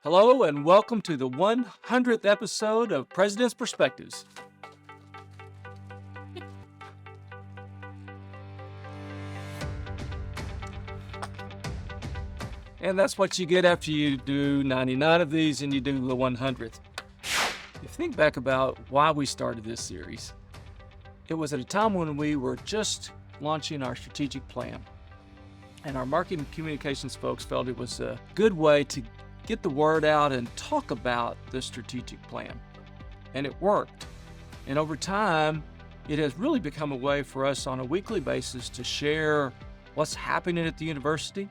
Hello and welcome to the 100th episode of President's Perspectives. And that's what you get after you do 99 of these and you do the 100th. If you think back about why we started this series, it was at a time when we were just launching our strategic plan. And our marketing and communications folks felt it was a good way to get the word out and talk about the strategic plan. And it worked. And over time, it has really become a way for us on a weekly basis to share what's happening at the university,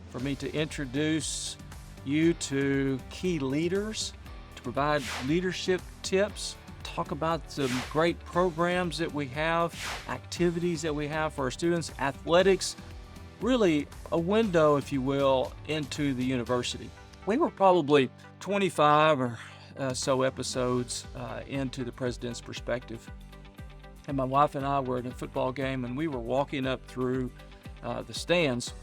for me to introduce you to key leaders, to provide leadership tips, talk about some great programs that we have, activities that we have for our students, athletics, really a window, if you will, into the university. We were probably 25 or so episodes into the President's Perspective. And my wife and I were at a football game and we were walking up through the stands.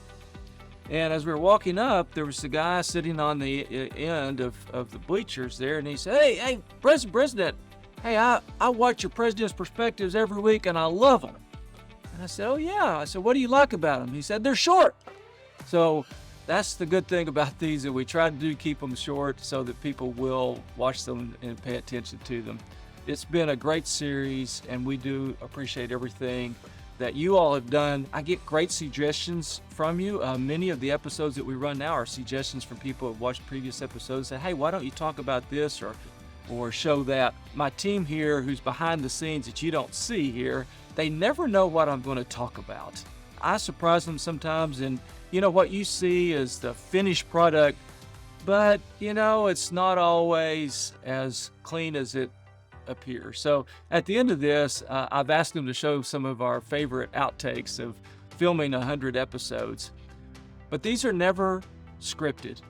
And as we were walking up, there was a guy sitting on the end of the bleachers there, and he said, hey, President, hey, I watch your President's Perspectives every week and I love them. And I said, oh yeah. I said, what do you like about them? He said, they're short. So that's the good thing about these, that we try to do keep them short so that people will watch them and pay attention to them. It's been a great series and we do appreciate everything that you all have done. I get great suggestions from you. Many of the episodes that we run now are suggestions from people who have watched previous episodes, say, hey, why don't you talk about this or show that. My team here, who's behind the scenes that you don't see here, they never know what I'm going to talk about. I surprise them sometimes, and what you see is the finished product, but it's not always as clean as it appears. So at the end of this, I've asked them to show some of our favorite outtakes of filming 100 episodes, but these are never scripted.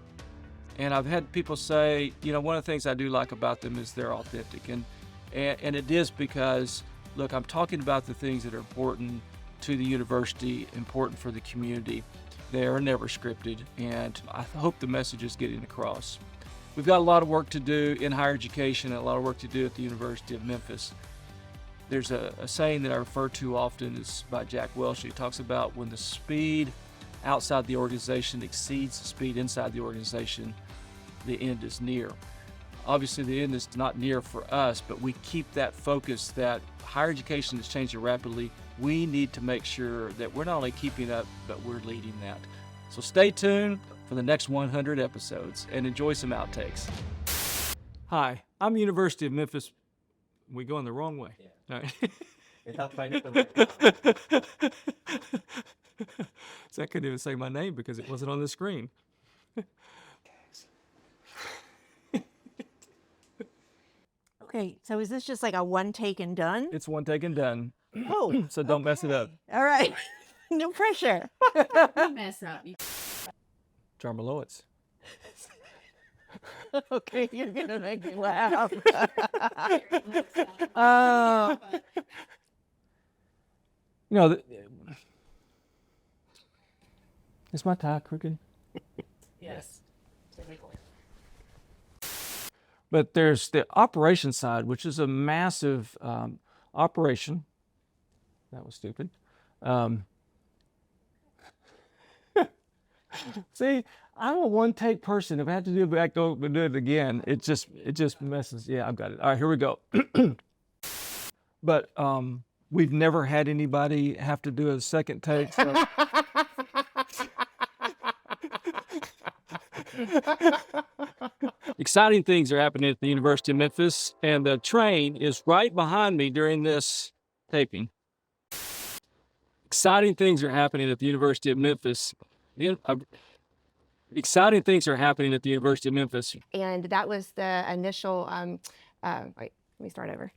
And I've had people say, one of the things I do like about them is they're authentic. And it is because, look, I'm talking about the things that are important to the university, important for the community. They are never scripted, and I hope the message is getting across. We've got a lot of work to do in higher education and a lot of work to do at the University of Memphis. There's a saying that I refer to often, is by Jack Welch. He talks about when the speed outside the organization exceeds the speed inside the organization, the end is near. Obviously, the end is not near for us, but we keep that focus that higher education is changing rapidly. We need to make sure that we're not only keeping up, but we're leading that. So stay tuned for the next 100 episodes and enjoy some outtakes. Hi, I'm University of Memphis. We going the wrong way. Yeah. All right. So I couldn't even say my name because it wasn't on the screen. Okay, so is this just like a one take and done? It's one take and done. Oh, So don't mess it up. All right. No pressure. Mess up. Jarmalowitz. Okay, you're gonna make me laugh. Is my tie crooked? Yes. But there's the operation side, which is a massive operation. That was stupid. See, I'm a one-take person. If I have to do it back, go do it again. It just messes. Yeah, I've got it. All right, here we go. But we've never had anybody have to do a second take. So. Exciting things are happening at the University of Memphis, and the train is right behind me during this taping. Exciting things are happening at the University of Memphis. Exciting things are happening at the University of Memphis. And that was the initial, wait, let me start over.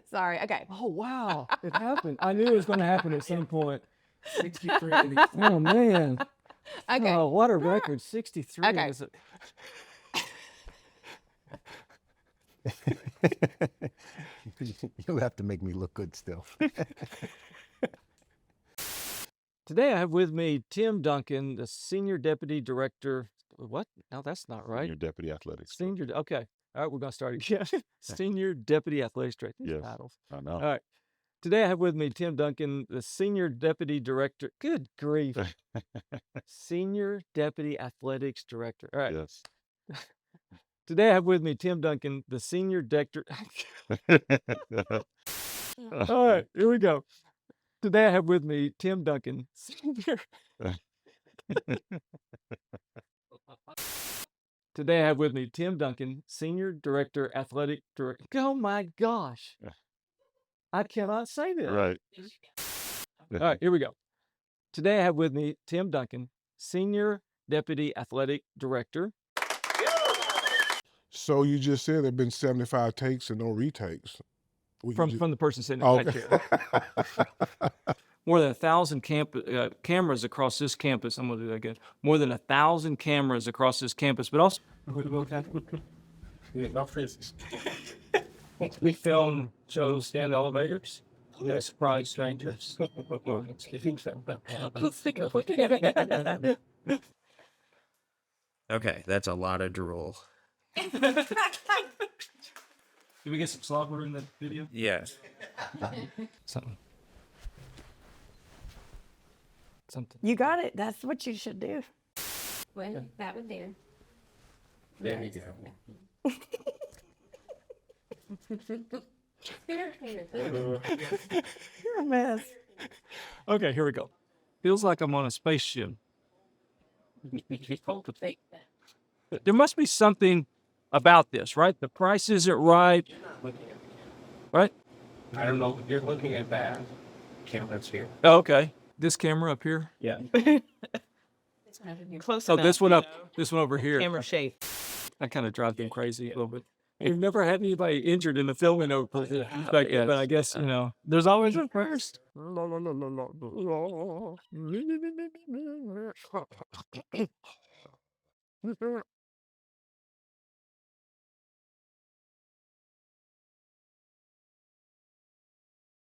Sorry, okay. Oh, wow, it happened. I knew it was going to happen at some point. 63. Oh, man. Okay. Oh, what a record. 63. Okay. You'll have to make me look good still. Today I have with me Tim Duncan, the Senior Deputy Director. what? No, that's not right. Your deputy athletics. director. Senior. Okay. All right, we're gonna start again. Senior Deputy Athletics Director. These Yes. titles. I know. All right. Today I have with me Tim Duncan, the Senior Deputy Director. Good grief. Senior Deputy Athletics Director. All right. Yes. Today I have with me Tim Duncan, the Senior Director. All right, here we go. Today I have with me Tim Duncan, Senior. Today I have with me Tim Duncan, Senior Director, Athletic Director. Oh my gosh. I cannot say this. Right. All right, here we go. Today I have with me Tim Duncan, Senior Deputy Athletic Director. So you just said there've been 75 takes and no retakes. We can From the person sitting Oh, right there. More than 1,000 cameras across this campus. I'm going to do that again. More than 1,000 cameras across this campus, but also we film shows, stand elevators. Surprise strangers. Okay, that's a lot of drool. Did we get some slobber in the video? Yes. Something. You got it. That's what you should do. Well, that was there. There you go. You're a mess. Okay, here we go. Feels like I'm on a spaceship. There must be something about this, right? The price isn't right. Right? I don't know. You're looking at that. Camera's here. Oh, okay. This camera up here. Yeah. Close Oh, enough. this one up. This one over here. Camera shape. That kind of drives them crazy a little bit. You've never had anybody injured in the filming over, but I guess there's always a first.